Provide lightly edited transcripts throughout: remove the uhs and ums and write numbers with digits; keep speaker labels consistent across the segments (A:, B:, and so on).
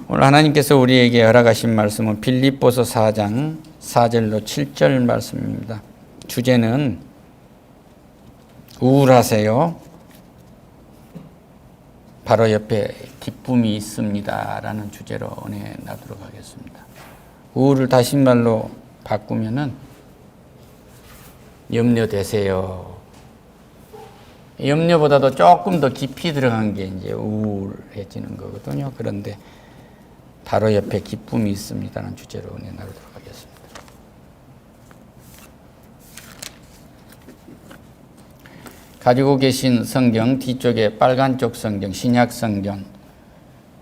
A: 오늘 하나님께서 우리에게 허락하신 말씀은 빌립보서 4장 4절로 7절 말씀입니다. 주제는 우울하세요? 바로 옆에 기쁨이 있습니다 라는 주제로 은혜 나도록 하겠습니다. 우울을 다시 말로 바꾸면은 염려되세요. 염려보다도 조금 더 깊이 들어간 게 이제 우울해지는 거거든요. 그런데 바로 옆에 기쁨이 있습니다라는 주제로 은혜 나누도록 하겠습니다. 가지고 계신 성경 뒤쪽에 빨간 쪽 성경, 신약 성경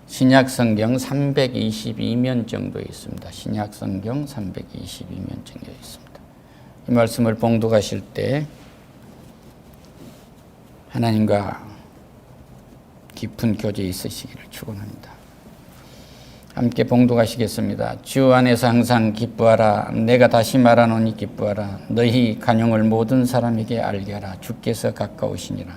A: 322면 정도에 있습니다. 신약 성경 322면 정도에 있습니다. 이 말씀을 봉독하실 때 하나님과 깊은 교제 있으시기를 축원합니다. 함께 봉독하시겠습니다. 주 안에서 항상 기뻐하라. 내가 다시 말하노니 기뻐하라. 너희 간용을 모든 사람에게 알게 하라. 주께서 가까우시니라.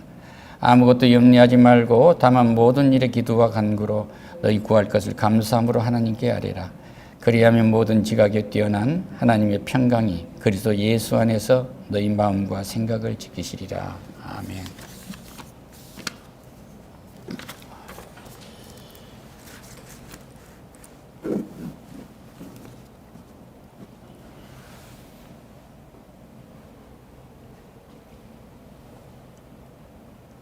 A: 아무것도 염려하지 말고 다만 모든 일에 기도와 간구로 너희 구할 것을 감사함으로 하나님께 아뢰라. 그리하면 모든 지각에 뛰어난 하나님의 평강이 그리스도 예수 안에서 너희 마음과 생각을 지키시리라. 아멘.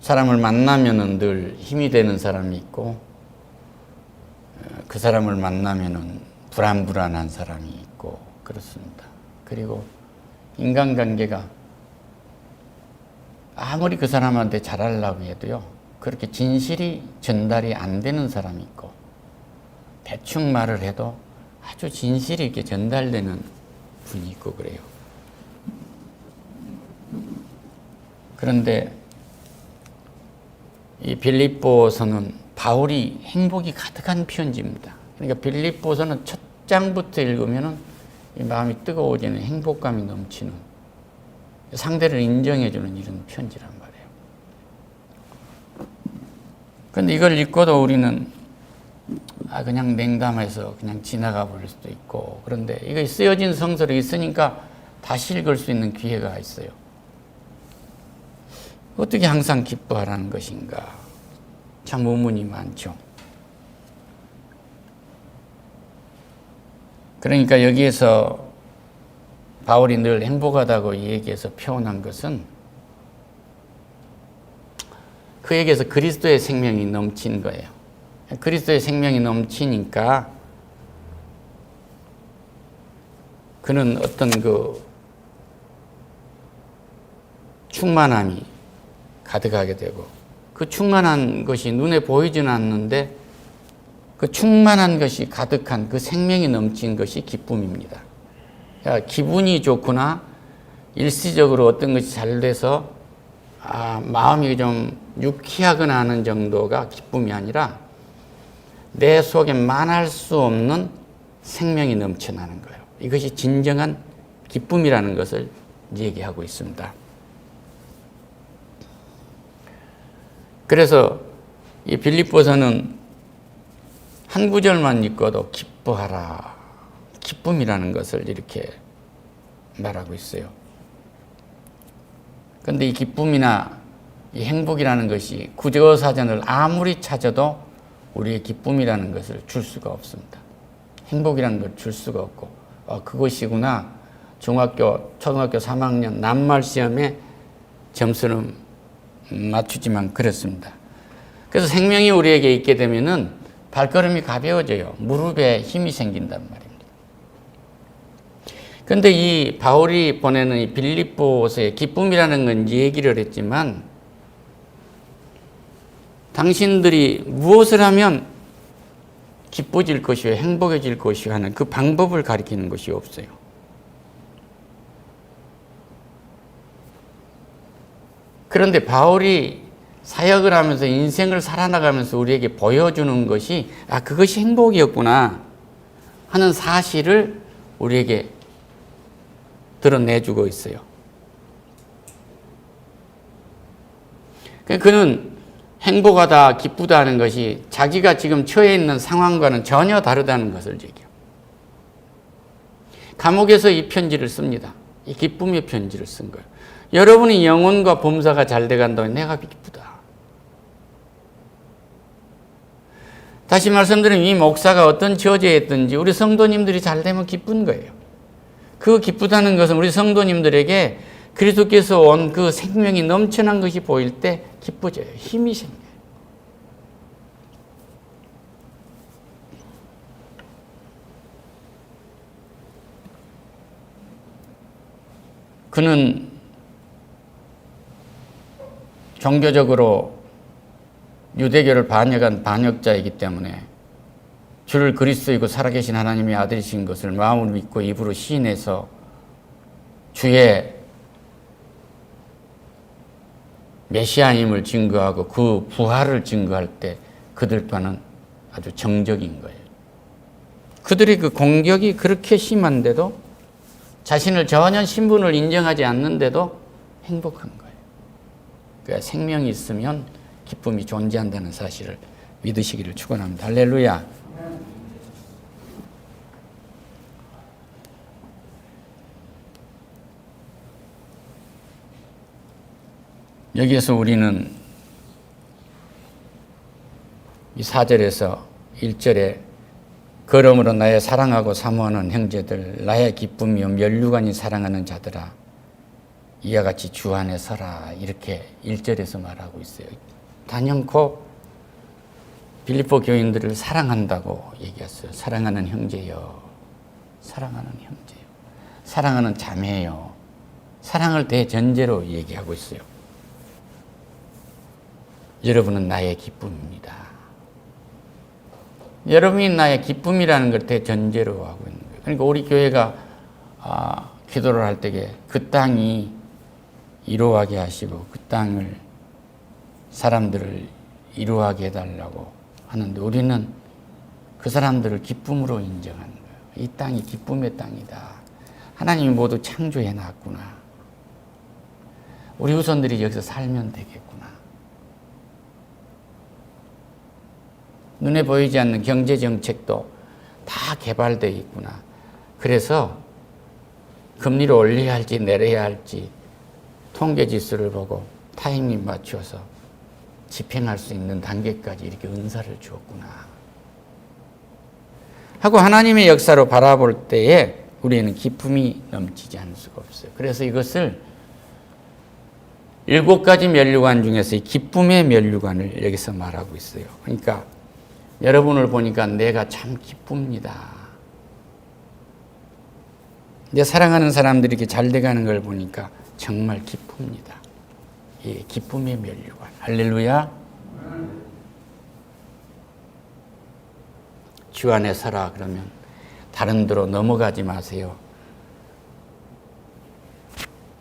A: 사람을 만나면은 늘 힘이 되는 사람이 있고, 그 사람을 만나면은 불안한 사람이 있고, 그렇습니다. 그리고 인간관계가 아무리 그 사람한테 잘하려고 해도요, 그렇게 진실이 전달이 안 되는 사람이 있고, 대충 말을 해도 아주 진실이 이렇게 전달되는 분이 있고 그래요. 그런데 이 빌립보서는 바울이 행복이 가득한 편지입니다. 그러니까 빌립보서는 첫 장부터 읽으면은 이 마음이 뜨거워지는 행복감이 넘치는, 상대를 인정해주는 이런 편지란 말이에요. 그런데 이걸 읽고도 우리는 그냥 냉담해서 그냥 지나가 버릴 수도 있고, 그런데 이거 쓰여진 성서로 있으니까 다시 읽을 수 있는 기회가 있어요. 어떻게 항상 기뻐하라는 것인가? 참 의문이 많죠. 그러니까 여기에서 바울이 늘 행복하다고 얘기해서 표현한 것은 그에게서 그리스도의 생명이 넘친 거예요. 그리스도의 생명이 넘치니까 그는 어떤 그 충만함이 가득하게 되고, 그 충만한 것이 눈에 보이지는 않는데 그 충만한 것이 가득한 그 생명이 넘친 것이 기쁨입니다. 야, 기분이 좋구나, 일시적으로 어떤 것이 잘 돼서 마음이 좀 유쾌하거나 하는 정도가 기쁨이 아니라 내 속에 만할 수 없는 생명이 넘쳐나는 거예요. 이것이 진정한 기쁨이라는 것을 얘기하고 있습니다. 그래서 이 빌립보서는 한 구절만 읽고도 기뻐하라, 기쁨이라는 것을 이렇게 말하고 있어요. 그런데 이 기쁨이나 이 행복이라는 것이 구절사전을 아무리 찾아도 우리의 기쁨이라는 것을 줄 수가 없습니다. 행복이라는 걸 줄 수가 없고, 그것이구나. 중학교, 초등학교 3학년 낱말 시험에 점수는 맞추지만 그렇습니다. 그래서 생명이 우리에게 있게 되면은 발걸음이 가벼워져요. 무릎에 힘이 생긴단 말입니다. 그런데 이 바울이 보내는 이 빌립보서의 기쁨이라는 건 얘기를 했지만, 당신들이 무엇을 하면 기뻐질 것이요 행복해질 것이요 하는 그 방법을 가리키는 것이 없어요. 그런데 바울이 사역을 하면서 인생을 살아나가면서 우리에게 보여주는 것이 그것이 행복이었구나 하는 사실을 우리에게 드러내주고 있어요. 그는 행복하다, 기쁘다 하는 것이 자기가 지금 처해 있는 상황과는 전혀 다르다는 것을 얘기해요. 감옥에서 이 편지를 씁니다. 이 기쁨의 편지를 쓴 거예요. 여러분이 영혼과 범사가 잘 돼간다고 내가 기쁘다. 다시 말씀드리면 이 목사가 어떤 처지에 있든지 우리 성도님들이 잘 되면 기쁜 거예요. 그 기쁘다는 것은 우리 성도님들에게 그리스도께서 온 그 생명이 넘쳐난 것이 보일 때 기뻐져요. 힘이 생겨요. 그는 종교적으로 유대교를 반역한 반역자이기 때문에 주를 그리스도이고 살아계신 하나님의 아들이신 것을 마음으로 믿고 입으로 시인해서 주의 메시아임을 증거하고 그 부활을 증거할 때 그들과는 아주 정적인 거예요. 그들의 그 공격이 그렇게 심한데도 자신을 전혀 신분을 인정하지 않는데도 행복한 거예요. 그러니까 생명이 있으면 기쁨이 존재한다는 사실을 믿으시기를 축원합니다. 할렐루야. 여기에서 우리는 이 4절에서 1절에 그러므로 나의 사랑하고 사모하는 형제들 나의 기쁨이요 면류관이 사랑하는 자들아 이와 같이 주 안에 서라 이렇게 1절에서 말하고 있어요. 단연코 빌립보 교인들을 사랑한다고 얘기했어요. 사랑하는 형제요. 사랑하는 형제요. 사랑하는 자매요. 사랑을 대전제로 얘기하고 있어요. 여러분은 나의 기쁨입니다. 여러분이 나의 기쁨이라는 걸 대전제로 하고 있는 거예요. 그러니까 우리 교회가 기도를 할 때에 그 땅이 이루어가게 하시고 그 땅을 사람들을 이루어가게 해달라고 하는데 우리는 그 사람들을 기쁨으로 인정하는 거예요. 이 땅이 기쁨의 땅이다. 하나님이 모두 창조해 놨구나. 우리 후손들이 여기서 살면 되겠구나. 눈에 보이지 않는 경제 정책도 다 개발되어 있구나. 그래서 금리를 올려야 할지 내려야 할지 통계 지수를 보고 타이밍 맞춰서 집행할 수 있는 단계까지 이렇게 은사를 주었구나. 하고 하나님의 역사로 바라볼 때에 우리는 기쁨이 넘치지 않을 수가 없어요. 그래서 이것을 7가지 면류관 중에서 이 기쁨의 면류관을 여기서 말하고 있어요. 그러니까 여러분을 보니까 내가 참 기쁩니다. 내 사랑하는 사람들이 이렇게 잘 돼가는 걸 보니까 정말 기쁩니다. 예, 기쁨의 면류관. 할렐루야. 주 안에 서라 그러면 다른 데로 넘어가지 마세요.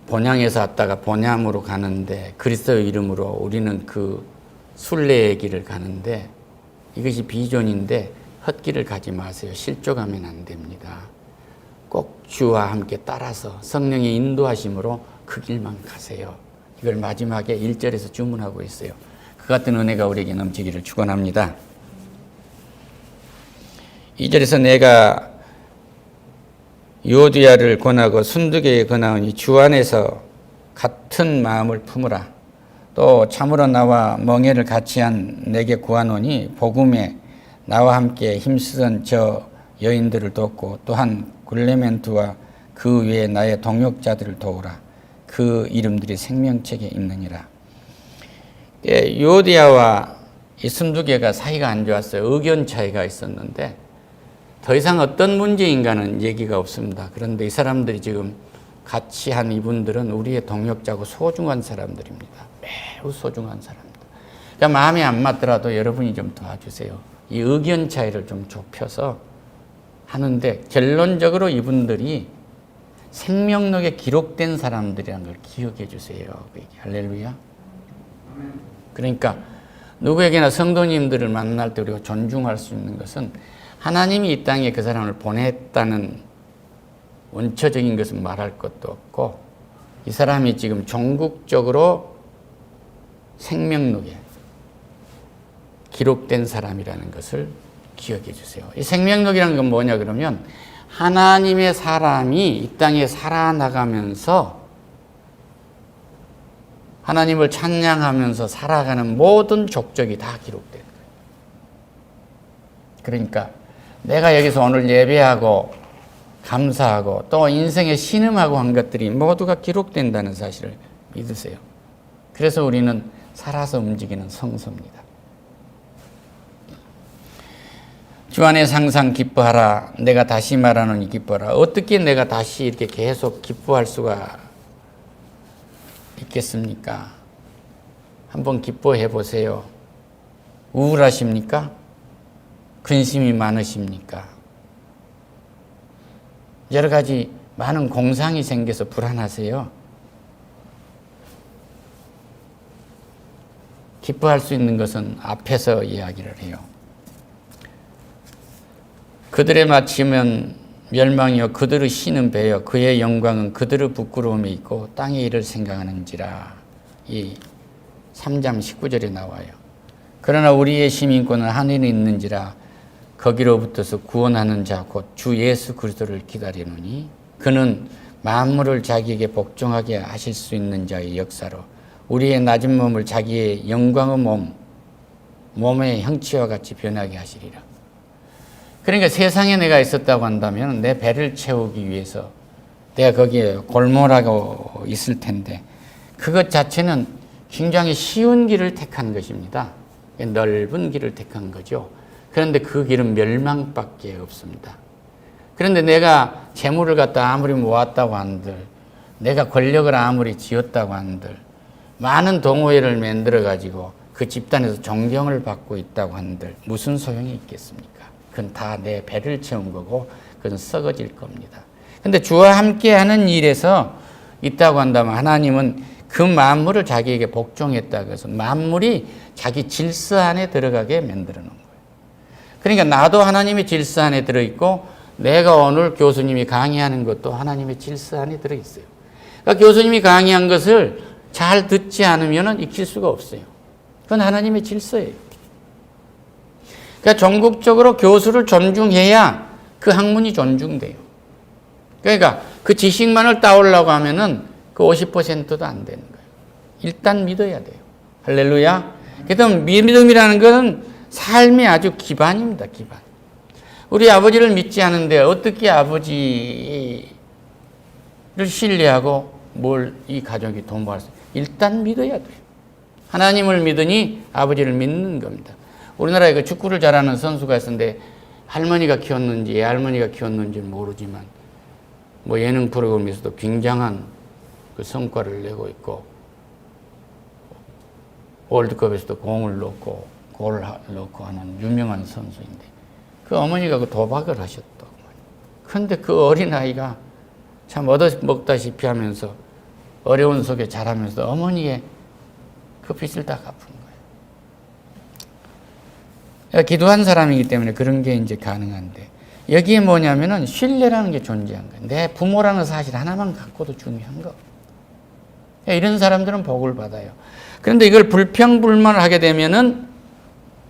A: 본향에서 왔다가 본향으로 가는데 그리스도의 이름으로 우리는 그 순례의 길을 가는데 이것이 비전인데 헛길을 가지 마세요. 실족하면 안 됩니다. 꼭 주와 함께 따라서 성령의 인도하심으로 그 길만 가세요. 이걸 마지막에 1절에서 주문하고 있어요. 그 같은 은혜가 우리에게 넘치기를 축원합니다. 2절에서 내가 유오디아를 권하고 순두개에 권하오니 주 안에서 같은 마음을 품으라. 또 참으로 나와 멍에를 같이 한 내게 구하노니 복음에 나와 함께 힘쓰던 저 여인들을 돕고 또한 글레멘트와 그 외에 나의 동역자들을 도우라. 그 이름들이 생명책에 있느니라. 유오디아와 이 순두개가 사이가 안 좋았어요. 의견 차이가 있었는데 더 이상 어떤 문제인가는 얘기가 없습니다. 그런데 이 사람들이 지금 같이 한 이분들은 우리의 동역자고 소중한 사람들입니다. 매우 소중한 사람들. 그러니까 마음에 안 맞더라도 여러분이 좀 도와주세요. 이 의견 차이를 좀 좁혀서 하는데 결론적으로 이분들이 생명록에 기록된 사람들이라는 걸 기억해 주세요. 할렐루야. 그러니까 누구에게나 성도님들을 만날 때 우리가 존중할 수 있는 것은 하나님이 이 땅에 그 사람을 보냈다는 원초적인 것은 말할 것도 없고 이 사람이 지금 종국적으로 생명록에 기록된 사람이라는 것을 기억해 주세요. 이 생명록이라는 건 뭐냐 그러면 하나님의 사람이 이 땅에 살아나가면서 하나님을 찬양하면서 살아가는 모든 족적이 다 기록된 거예요. 그러니까 내가 여기서 오늘 예배하고 감사하고 또 인생에 신음하고 한 것들이 모두가 기록된다는 사실을 믿으세요. 그래서 우리는 살아서 움직이는 성소입니다. 주 안에서 항상 기뻐하라. 내가 다시 말하노니 기뻐하라. 어떻게 내가 다시 이렇게 계속 기뻐할 수가 있겠습니까? 한번 기뻐해 보세요. 우울하십니까? 근심이 많으십니까? 여러 가지 많은 공상이 생겨서 불안하세요. 기뻐할 수 있는 것은 앞에서 이야기를 해요. 그들의 마침은 멸망이요 그들의 신은 배요 그의 영광은 그들의 부끄러움에 있고 땅의 일을 생각하는지라. 이 3장 19절에 나와요. 그러나 우리의 시민권은 하늘에 있는지라 거기로부터서 구원하는 자 곧 주 예수 그리스도를 기다리노니 그는 만물을 자기에게 복종하게 하실 수 있는 자의 역사로 우리의 낮은 몸을 자기의 영광의 몸의 형체와 같이 변하게 하시리라. 그러니까 세상에 내가 있었다고 한다면 내 배를 채우기 위해서 내가 거기에 골몰하고 있을 텐데 그것 자체는 굉장히 쉬운 길을 택한 것입니다. 넓은 길을 택한 거죠. 그런데 그 길은 멸망밖에 없습니다. 그런데 내가 재물을 갖다 아무리 모았다고 한들, 내가 권력을 아무리 쥐었다고 한들, 많은 동호회를 만들어 가지고 그 집단에서 존경을 받고 있다고 한들 무슨 소용이 있겠습니까? 그건 다 내 배를 채운 거고 그건 썩어질 겁니다. 그런데 주와 함께하는 일에서 있다고 한다면 하나님은 그 만물을 자기에게 복종했다고 해서 만물이 자기 질서 안에 들어가게 만들어 놓은 거예요. 그러니까 나도 하나님의 질서 안에 들어있고 내가 오늘 교수님이 강의하는 것도 하나님의 질서 안에 들어있어요. 그러니까 교수님이 강의한 것을 잘 듣지 않으면 익힐 수가 없어요. 그건 하나님의 질서예요. 그러니까 전국적으로 교수를 존중해야 그 학문이 존중돼요. 그러니까 그 지식만을 따오려고 하면은 그 50%도 안 되는 거예요. 일단 믿어야 돼요. 할렐루야. 그래서 믿음이라는 것은 삶의 아주 기반입니다. 기반. 우리 아버지를 믿지 않은데 어떻게 아버지를 신뢰하고 뭘 이 가족이 도모할 수 있어요? 일단 믿어야 돼요. 하나님을 믿으니 아버지를 믿는 겁니다. 우리나라에 그 축구를 잘하는 선수가 있었는데 할머니가 키웠는지 할머니가 키웠는지는 모르지만 뭐 예능 프로그램에서도 굉장한 그 성과를 내고 있고 월드컵에서도 공을 넣고 골을 넣고 하는 유명한 선수인데 그 어머니가 그 도박을 하셨다고. 그런데 그 어린아이가 참 얻어먹다시피 하면서 어려운 속에 자라면서 어머니의 그 빚을 다 갚은 거예요. 기도한 사람이기 때문에 그런 게 이제 가능한데 여기에 뭐냐면은 신뢰라는 게 존재한 거예요. 내 부모라는 사실 하나만 갖고도 중요한 거. 이런 사람들은 복을 받아요. 그런데 이걸 불평불만을 하게 되면은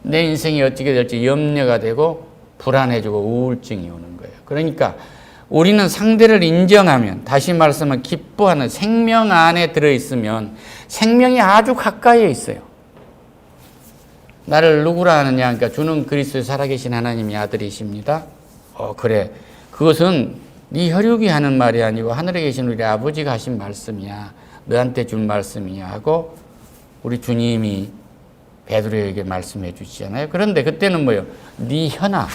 A: 내 인생이 어떻게 될지 염려가 되고 불안해지고 우울증이 오는 거예요. 그러니까 우리는 상대를 인정하면, 다시 말씀하면 기뻐하는 생명 안에 들어있으면 생명이 아주 가까이에 있어요. 나를 누구라 하느냐? 그러니까 주는 그리스도의 살아계신 하나님의 아들이십니다. 그래. 그것은 네 혈육이 하는 말이 아니고 하늘에 계신 우리 아버지가 하신 말씀이야. 너한테 준 말씀이야 하고 우리 주님이 베드로에게 말씀해 주시잖아요. 그런데 그때는 뭐예요? 네 혀나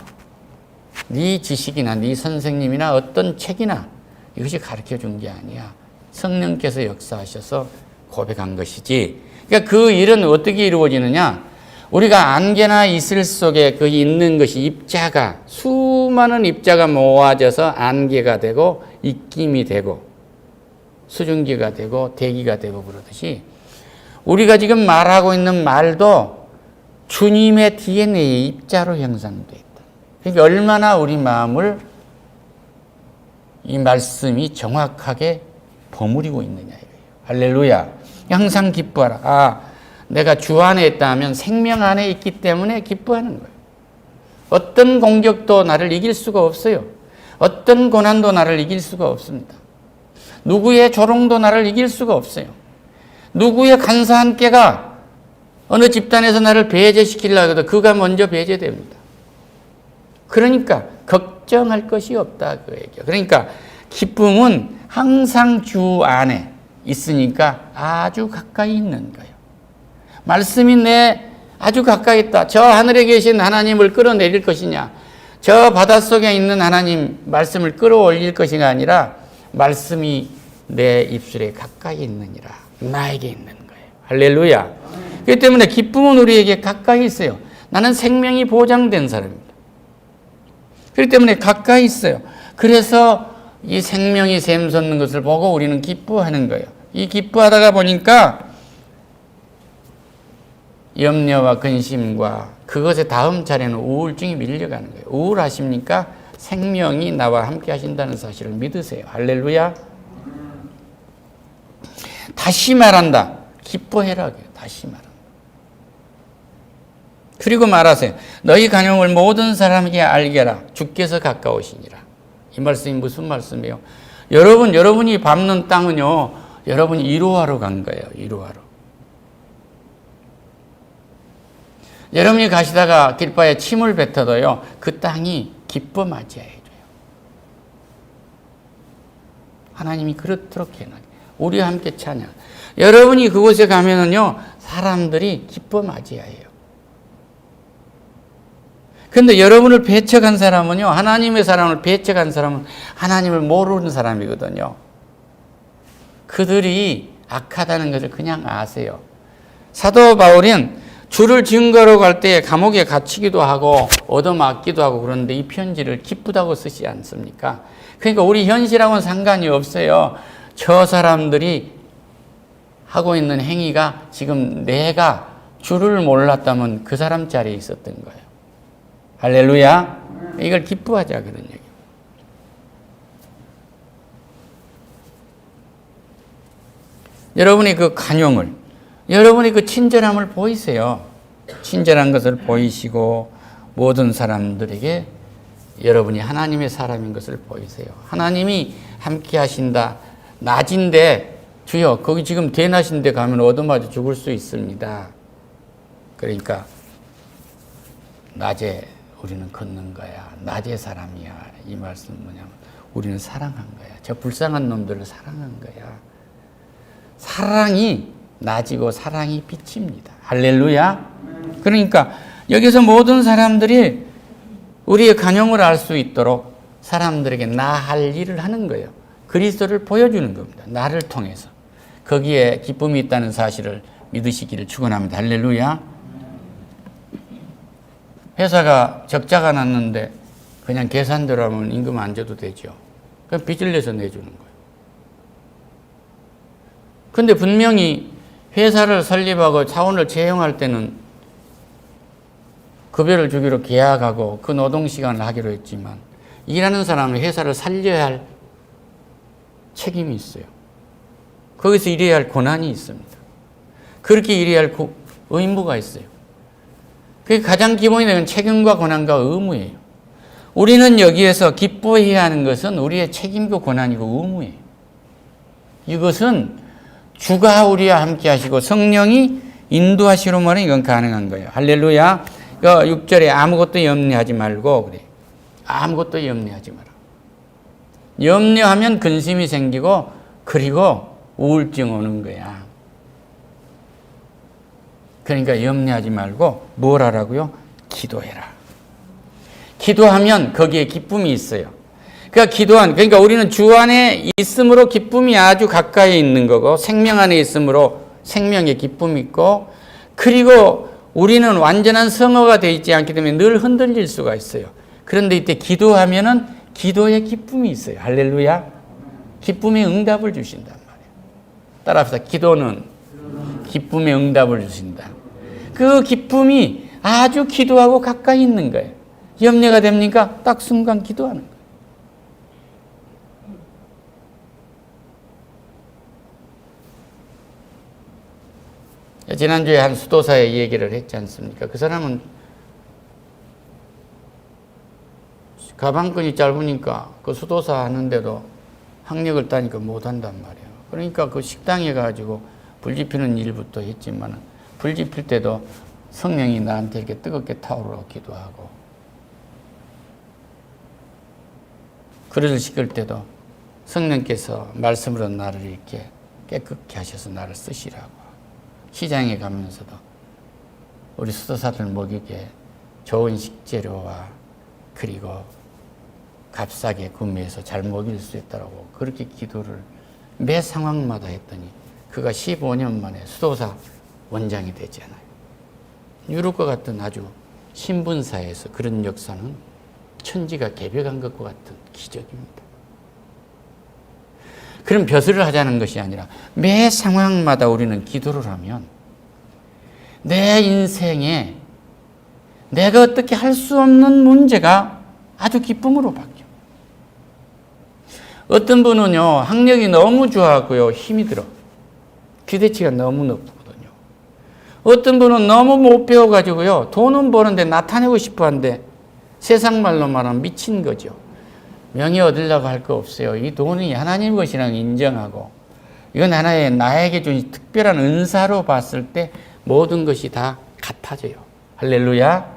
A: 네 지식이나 네 선생님이나 어떤 책이나 이것이 가르쳐 준 게 아니야. 성령께서 역사하셔서 고백한 것이지. 그러니까 그 일은 어떻게 이루어지느냐? 우리가 안개나 이슬 속에 그 있는 것이 입자가, 수많은 입자가 모아져서 안개가 되고 입김이 되고 수증기가 되고 대기가 되고 그러듯이 우리가 지금 말하고 있는 말도 주님의 DNA의 입자로 형성되어 있다. 그러니까 얼마나 우리 마음을 이 말씀이 정확하게 버무리고 있느냐 이거예요. 할렐루야. 항상 기뻐하라. 내가 주 안에 있다 하면 생명 안에 있기 때문에 기뻐하는 거예요. 어떤 공격도 나를 이길 수가 없어요. 어떤 고난도 나를 이길 수가 없습니다. 누구의 조롱도 나를 이길 수가 없어요. 누구의 간사한 깨가 어느 집단에서 나를 배제시키려고 해도 그가 먼저 배제됩니다. 그러니까 걱정할 것이 없다 그 얘기예요. 그러니까 기쁨은 항상 주 안에 있으니까 아주 가까이 있는 거예요. 말씀이 내 아주 가까이 있다. 저 하늘에 계신 하나님을 끌어내릴 것이냐, 저 바닷속에 있는 하나님 말씀을 끌어올릴 것이가 아니라 말씀이 내 입술에 가까이 있느니라, 나에게 있는 거예요. 할렐루야. 그렇기 때문에 기쁨은 우리에게 가까이 있어요. 나는 생명이 보장된 사람입니다. 그렇기 때문에 가까이 있어요. 그래서 이 생명이 샘솟는 것을 보고 우리는 기뻐하는 거예요. 이 기뻐하다가 보니까 염려와 근심과 그것의 다음 차례는 우울증이 밀려가는 거예요. 우울하십니까? 생명이 나와 함께 하신다는 사실을 믿으세요. 할렐루야. 다시 말한다. 기뻐해라. 다시 말한다. 그리고 말하세요. 너희 간용을 모든 사람에게 알게 하라. 주께서 가까우시니라. 이 말씀이 무슨 말씀이에요? 여러분이 밟는 땅은요, 여러분이 위로하러 간 거예요. 위로하러. 여러분이 가시다가 길바에 침을 뱉어도요, 그 땅이 기뻐 맞이해줘요. 하나님이 그렇도록 해놔요. 우리와 함께 찬양. 여러분이 그곳에 가면은요, 사람들이 기뻐 맞이해요. 근데 여러분을 배척한 사람은요, 하나님의 사람을 배척한 사람은 하나님을 모르는 사람이거든요. 그들이 악하다는 것을 그냥 아세요. 사도 바울은 주를 증거로 갈 때 감옥에 갇히기도 하고 얻어맞기도 하고 그런데 이 편지를 기쁘다고 쓰지 않습니까? 그러니까 우리 현실하고는 상관이 없어요. 저 사람들이 하고 있는 행위가 지금 내가 주를 몰랐다면 그 사람 자리에 있었던 거예요. 할렐루야. 이걸 기뻐하자 그런 얘기예요. 여러분이 그 간용을, 여러분이 그 친절함을 보이세요. 친절한 것을 보이시고 모든 사람들에게 여러분이 하나님의 사람인 것을 보이세요. 하나님이 함께 하신다. 낮인데 주여 거기 지금 대낮인데 가면 얻어맞아 죽을 수 있습니다. 그러니까 낮에 우리는 걷는 거야. 낮의 사람이야. 이 말씀은 뭐냐면 우리는 사랑한 거야. 저 불쌍한 놈들을 사랑한 거야. 사랑이 낮이고 사랑이 빛입니다. 할렐루야. 그러니까 여기서 모든 사람들이 우리의 간용을 알 수 있도록 사람들에게 나 할 일을 하는 거예요. 그리스도를 보여주는 겁니다. 나를 통해서. 거기에 기쁨이 있다는 사실을 믿으시기를 축원합니다. 할렐루야. 회사가 적자가 났는데 그냥 계산대로 하면 임금 안 줘도 되죠. 그럼 빚을 내서 내주는 거예요. 근데 분명히 회사를 설립하고 자원을 채용할 때는 급여를 주기로 계약하고 그 노동시간을 하기로 했지만 일하는 사람은 회사를 살려야 할 책임이 있어요. 거기서 일해야 할 권한이 있습니다. 그렇게 일해야 할 의무가 있어요. 그게 가장 기본이 되는 책임과 권한과 의무예요. 우리는 여기에서 기뻐해야 하는 것은 우리의 책임과 권한이고 의무예요. 이것은 주가 우리와 함께 하시고 성령이 인도하시로만 이건 가능한 거예요. 할렐루야. 6절에 아무것도 염려하지 말고 그래. 아무것도 염려하지 마라. 염려하면 근심이 생기고 그리고 우울증 오는 거야. 그러니까 염려하지 말고 뭘 하라고요? 기도해라. 기도하면 거기에 기쁨이 있어요. 그러니까 우리는 주 안에 있음으로 기쁨이 아주 가까이 있는 거고 생명 안에 있음으로 생명의 기쁨이 있고 그리고 우리는 완전한 성화가 되어 있지 않기 때문에 늘 흔들릴 수가 있어요. 그런데 이때 기도하면은 기도의 기쁨이 있어요. 할렐루야. 기쁨의 응답을 주신단 말이에요. 따라합시다. 기도는 기쁨의 응답을 주신다. 그 기쁨이 아주 기도하고 가까이 있는 거예요. 염려가 됩니까? 딱 순간 기도하는 거예요. 지난주에 한 수도사의 얘기를 했지 않습니까? 그 사람은 가방끈이 짧으니까 그 수도사 하는데도 학력을 따니까 못한단 말이에요. 그러니까 그 식당에 가지고 불 지피는 일부터 했지만 불 지필 때도 성령이 나한테 이렇게 뜨겁게 타오르라 기도하고 그릇을 씻을 때도 성령께서 말씀으로 나를 이렇게 깨끗게 하셔서 나를 쓰시라고. 시장에 가면서도 우리 수도사들 먹이게 좋은 식재료와 그리고 값싸게 구매해서 잘 먹일 수 있다고 그렇게 기도를 매 상황마다 했더니 그가 15년 만에 수도사 원장이 되잖아요. 유럽과 같은 아주 신분사에서 그런 역사는 천지가 개벽한 것과 같은 기적입니다. 그런 벼슬을 하자는 것이 아니라 매 상황마다 우리는 기도를 하면 내 인생에 내가 어떻게 할 수 없는 문제가 아주 기쁨으로 바뀌어. 어떤 분은요, 학력이 너무 좋아하고요, 힘이 들어. 기대치가 너무 높거든요. 어떤 분은 너무 못 배워가지고요, 돈은 버는데 나타내고 싶어 하는데 세상 말로 말하면 미친 거죠. 명예 얻으려고 할 거 없어요. 이 돈이 하나님 것이라는 걸 인정하고 이건 하나의 나에게 준 특별한 은사로 봤을 때 모든 것이 다 같아져요. 할렐루야.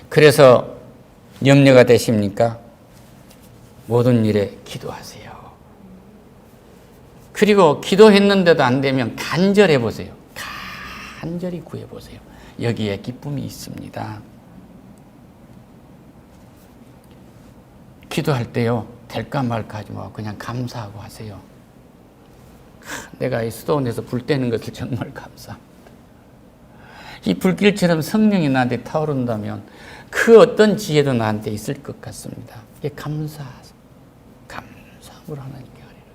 A: 그래서 염려가 되십니까? 모든 일에 기도하세요. 그리고 기도했는데도 안 되면 간절해 보세요. 간절히 구해 보세요. 여기에 기쁨이 있습니다. 기도할 때요, 될까 말까 하지 말고 그냥 감사하고 하세요. 내가 이 수도원에서 불 떼는 것을 정말 감사합니다. 이 불길처럼 성령이 나한테 타오른다면 그 어떤 지혜도 나한테 있을 것 같습니다. 이게 감사함으로 하나님께 하리라.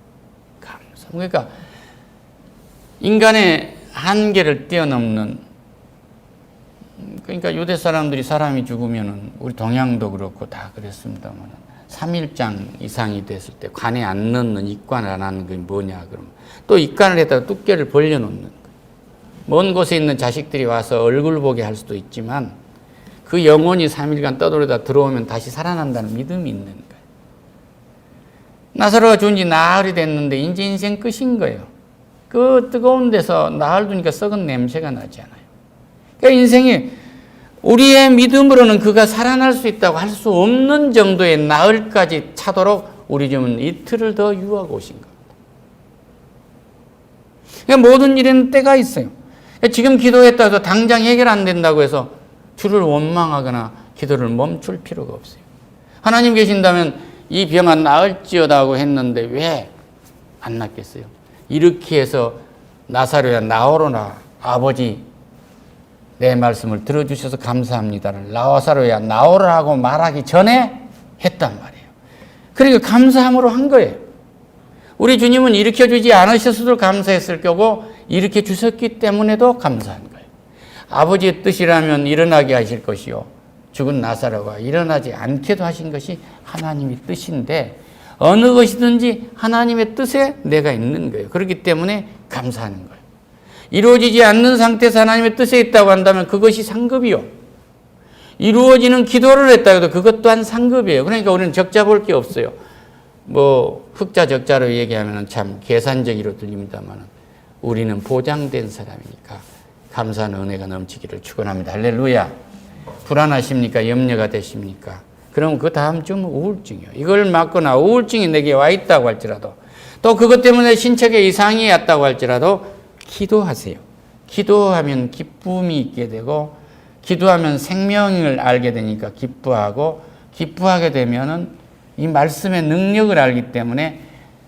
A: 감사. 그러니까 인간의 한계를 뛰어넘는, 그러니까 유대 사람들이 사람이 죽으면은 우리 동양도 그렇고 다 그랬습니다만 3일장 이상이 됐을 때 관에 안 넣는, 입관을 안 하는 게 뭐냐 그러면 또 입관을 했다가 두께를 벌려놓는 거예요. 먼 곳에 있는 자식들이 와서 얼굴 보게 할 수도 있지만 그 영혼이 3일간 떠돌다 들어오면 다시 살아난다는 믿음이 있는 거예요. 나사로가 죽은 지 나흘이 됐는데 이제 인생 끝인 거예요. 그 뜨거운 데서 나흘 두니까 썩은 냄새가 나잖아요. 그러니까 인생이 우리의 믿음으로는 그가 살아날 수 있다고 할 수 없는 정도의 나흘까지 차도록 우리 주님은 이틀을 더 유하고 오신 겁니다. 그러니까 모든 일에는 때가 있어요. 지금 기도했다고 해서 당장 해결 안 된다고 해서 주를 원망하거나 기도를 멈출 필요가 없어요. 하나님 계신다면 이 병아 나을지어다고 했는데 왜 안 낫겠어요? 이렇게 해서 나사로야 나오로나 아버지 내 말씀을 들어주셔서 감사합니다를 나사로야 나오라고 말하기 전에 했단 말이에요. 그러니까 감사함으로 한 거예요. 우리 주님은 일으켜주지 않으셨어도 감사했을 거고 일으켜 주셨기 때문에도 감사한 거예요. 아버지의 뜻이라면 일어나게 하실 것이요 죽은 나사로가 일어나지 않게도 하신 것이 하나님의 뜻인데 어느 것이든지 하나님의 뜻에 내가 있는 거예요. 그렇기 때문에 감사하는 거예요. 이루어지지 않는 상태에서 하나님의 뜻에 있다고 한다면 그것이 상급이요. 이루어지는 기도를 했다 해도 그것 또한 상급이에요. 그러니까 우리는 적자 볼 게 없어요. 뭐 흑자 적자로 얘기하면 참 계산적으로 들립니다만 우리는 보장된 사람이니까 감사한 은혜가 넘치기를 축원합니다. 할렐루야. 불안하십니까? 염려가 되십니까? 그럼 그 다음 주는 우울증이요. 이걸 맞거나 우울증이 내게 와 있다고 할지라도 또 그것 때문에 신체에 이상이 왔다고 할지라도 기도하세요. 기도하면 기쁨이 있게 되고 기도하면 생명을 알게 되니까 기뻐하고 기뻐하게 되면은 이 말씀의 능력을 알기 때문에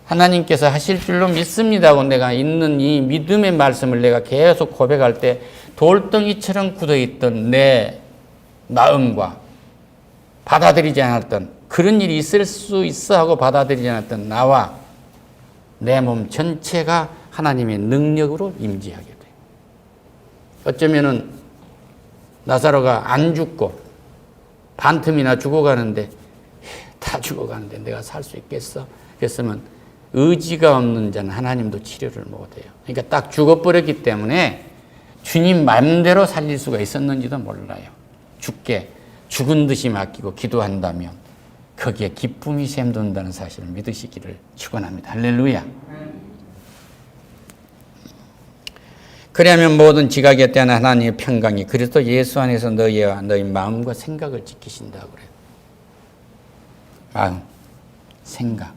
A: 하나님께서 하실 줄로 믿습니다 하고 내가 있는 이 믿음의 말씀을 내가 계속 고백할 때 돌덩이처럼 굳어있던 내 마음과 받아들이지 않았던 그런 일이 있을 수 있어 하고 받아들이지 않았던 나와 내 몸 전체가 하나님의 능력으로 임재하게 돼요. 어쩌면은 나사로가 안 죽고 반틈이나 죽어가는데 다 죽어가는데 내가 살 수 있겠어? 그랬으면 의지가 없는 자는 하나님도 치료를 못해요. 그러니까 딱 죽어버렸기 때문에 주님 마음대로 살릴 수가 있었는지도 몰라요. 죽은 듯이 맡기고 기도한다면 거기에 기쁨이 샘돈다는 사실을 믿으시기를 축원합니다. 할렐루야. 그리하면 모든 지각에 대한 하나님의 평강이 그리스도 예수 안에서 너희와 너희 마음과 생각을 지키신다고 그래요. 마음, 생각.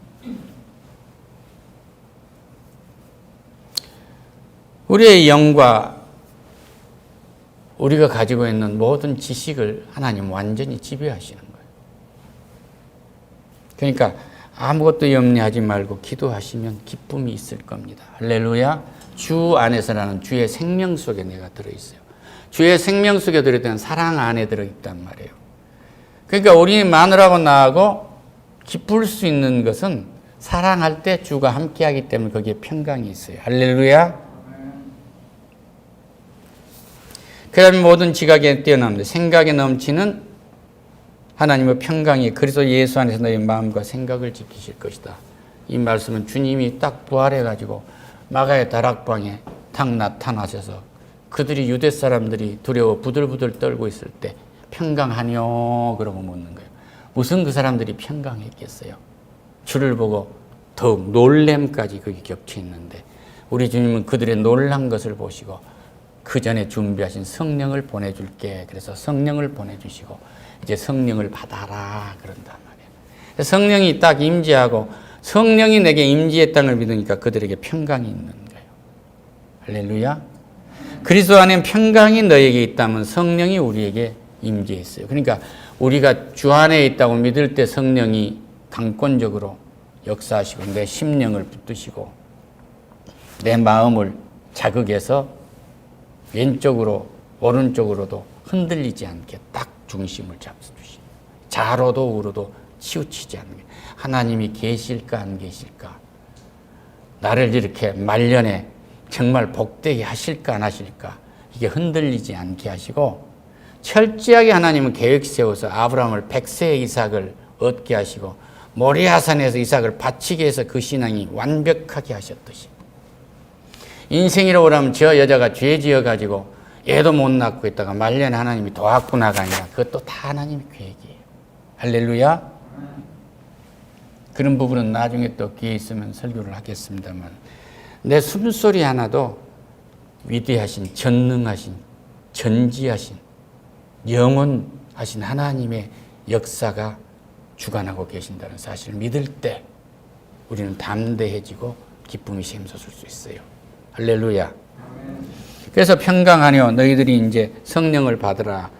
A: 우리의 영과 우리가 가지고 있는 모든 지식을 하나님 완전히 지배하시는 거예요. 그러니까 아무것도 염려하지 말고 기도하시면 기쁨이 있을 겁니다. 할렐루야. 주 안에서라는 주의 생명 속에 내가 들어있어요. 주의 생명 속에 들어있다는 사랑 안에 들어있단 말이에요. 그러니까 우리 마누라하고 나하고 기쁠 수 있는 것은 사랑할 때 주가 함께하기 때문에 거기에 평강이 있어요. 할렐루야. 그러면 모든 지각에 뛰어납니다. 생각에 넘치는 하나님의 평강이 그리스도 예수 안에서 너희 마음과 생각을 지키실 것이다. 이 말씀은 주님이 딱 부활해가지고 마가의 다락방에 딱 나타나셔서 그들이 유대 사람들이 두려워 부들부들 떨고 있을 때 평강하뇨? 그러고 묻는 거예요. 무슨 그 사람들이 평강했겠어요? 주를 보고 더욱 놀램까지 거기 겹쳐 있는데 우리 주님은 그들의 놀란 것을 보시고 그 전에 준비하신 성령을 보내줄게. 그래서 성령을 보내주시고 이제 성령을 받아라 그런단 말이에요. 성령이 딱 임재하고 성령이 내게 임재했다는 걸 믿으니까 그들에게 평강이 있는 거예요. 할렐루야. 그리스도 안에 평강이 너에게 있다면 성령이 우리에게 임재했어요. 그러니까 우리가 주 안에 있다고 믿을 때 성령이 강권적으로 역사하시고 내 심령을 붙드시고 내 마음을 자극해서 왼쪽으로 오른쪽으로도 흔들리지 않게 딱 중심을 잡수시고 좌로도 우로도 치우치지 않게 하나님이 계실까 안 계실까 나를 이렇게 말년에 정말 복되게 하실까 안 하실까 이게 흔들리지 않게 하시고 철저하게 하나님은 계획 세워서 아브라함을 100세의 이삭을 얻게 하시고 모리아산에서 이삭을 바치게 해서 그 신앙이 완벽하게 하셨듯이 인생이라고 하면 저 여자가 죄 지어가지고 애도 못 낳고 있다가 말년에 하나님이 도왔구나가 아니라 그것도 다 하나님의 계획이에요. 할렐루야. 그런 부분은 나중에 또 기회 있으면 설교를 하겠습니다만 내 숨소리 하나도 위대하신 전능하신 전지하신 영원하신 하나님의 역사가 주관하고 계신다는 사실을 믿을 때 우리는 담대해지고 기쁨이 샘솟을 수 있어요. 할렐루야. 그래서 평강하뇨 너희들이 이제 성령을 받으라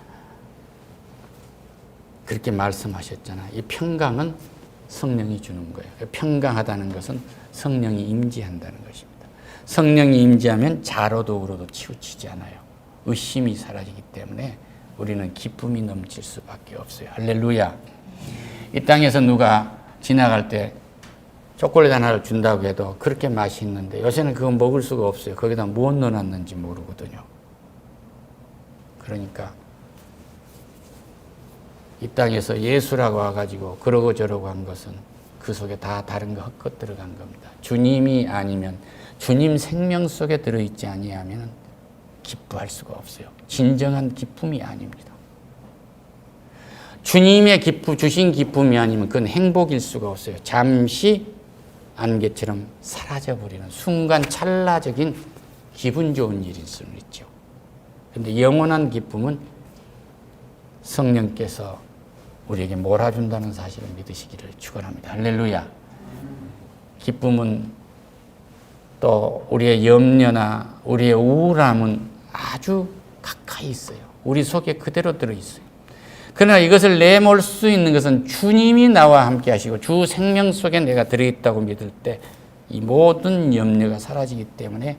A: 그렇게 말씀하셨잖아. 이 평강은 성령이 주는 거예요. 평강하다는 것은 성령이 임재한다는 것입니다. 성령이 임재하면 좌로도 우로도 치우치지 않아요. 의심이 사라지기 때문에 우리는 기쁨이 넘칠 수밖에 없어요. 할렐루야. 이 땅에서 누가 지나갈 때 초콜릿 하나를 준다고 해도 그렇게 맛있는데 요새는 그건 먹을 수가 없어요. 거기다 무엇 넣어놨는지 모르거든요. 그러니까 이 땅에서 예수라고 와가지고 그러고 저러고 한 것은 그 속에 다 다른 거 헛것 들어간 겁니다. 주님이 아니면 주님 생명 속에 들어있지 아니하면 기뻐할 수가 없어요. 진정한 기쁨이 아닙니다. 주님의 주신 기쁨이 아니면 그건 행복일 수가 없어요. 잠시 안개처럼 사라져버리는 순간 찰나적인 기분 좋은 일일 수는 있죠. 그런데 영원한 기쁨은 성령께서 우리에게 몰아준다는 사실을 믿으시기를 축원합니다. 할렐루야. 기쁨은 또 우리의 염려나 우리의 우울함은 아주 가까이 있어요. 우리 속에 그대로 들어있어요. 그러나 이것을 내몰 수 있는 것은 주님이 나와 함께 하시고 주 생명 속에 내가 들어있다고 믿을 때 이 모든 염려가 사라지기 때문에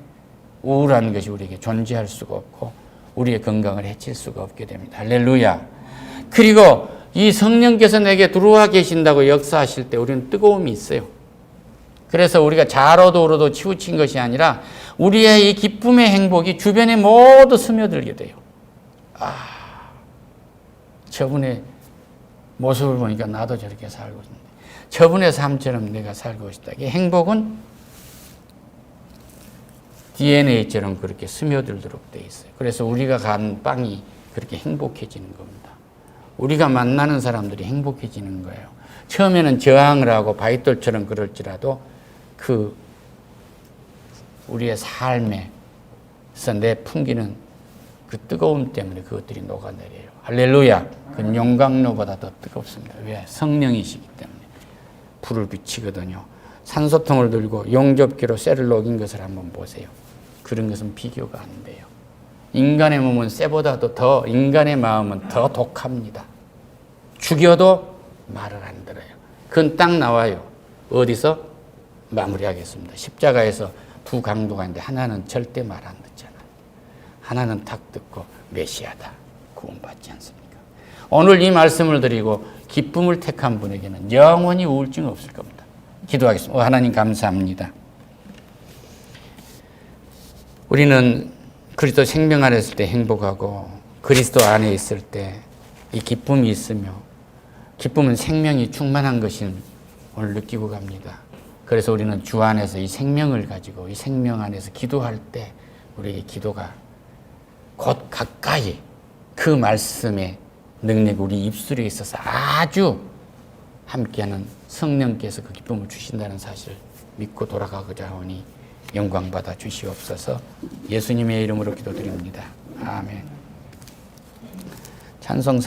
A: 우울한 것이 우리에게 존재할 수가 없고 우리의 건강을 해칠 수가 없게 됩니다. 할렐루야. 그리고 이 성령께서 내게 들어와 계신다고 역사하실 때 우리는 뜨거움이 있어요. 그래서 우리가 좌로도 우로도 치우친 것이 아니라 우리의 이 기쁨의 행복이 주변에 모두 스며들게 돼요. 저분의 모습을 보니까 나도 저렇게 살고 싶은데 저분의 삶처럼 내가 살고 싶다. 이 행복은 DNA처럼 그렇게 스며들도록 돼 있어요. 그래서 우리가 간 빵이 그렇게 행복해지는 겁니다. 우리가 만나는 사람들이 행복해지는 거예요. 처음에는 저항을 하고 바위돌처럼 그럴지라도 그 우리의 삶에서 내 풍기는 그 뜨거움 때문에 그것들이 녹아내려요. 할렐루야. 그 용광로보다 더 뜨겁습니다. 왜? 성령이시기 때문에 불을 비치거든요. 산소통을 들고 용접기로 쇠를 녹인 것을 한번 보세요. 그런 것은 비교가 안 돼요. 인간의 몸은 쇠보다도 더, 인간의 마음은 더 독합니다. 죽여도 말을 안 들어요. 그건 딱 나와요. 어디서? 마무리하겠습니다. 십자가에서 두 강도가 있는데 하나는 절대 말 안 듣잖아요. 하나는 탁 듣고 메시아다. 구원받지 않습니까? 오늘 이 말씀을 드리고 기쁨을 택한 분에게는 영원히 우울증 없을 겁니다. 기도하겠습니다. 하나님 감사합니다. 우리는 그리스도 생명 안에 있을 때 행복하고 그리스도 안에 있을 때 이 기쁨이 있으며 기쁨은 생명이 충만한 것인 오늘 느끼고 갑니다. 그래서 우리는 주 안에서 이 생명을 가지고 이 생명 안에서 기도할 때 우리의 기도가 곧 가까이 그 말씀의 능력이 우리 입술에 있어서 아주 함께하는 성령께서 그 기쁨을 주신다는 사실을 믿고 돌아가고자 하오니 영광받아 주시옵소서. 예수님의 이름으로 기도드립니다. 아멘. 찬송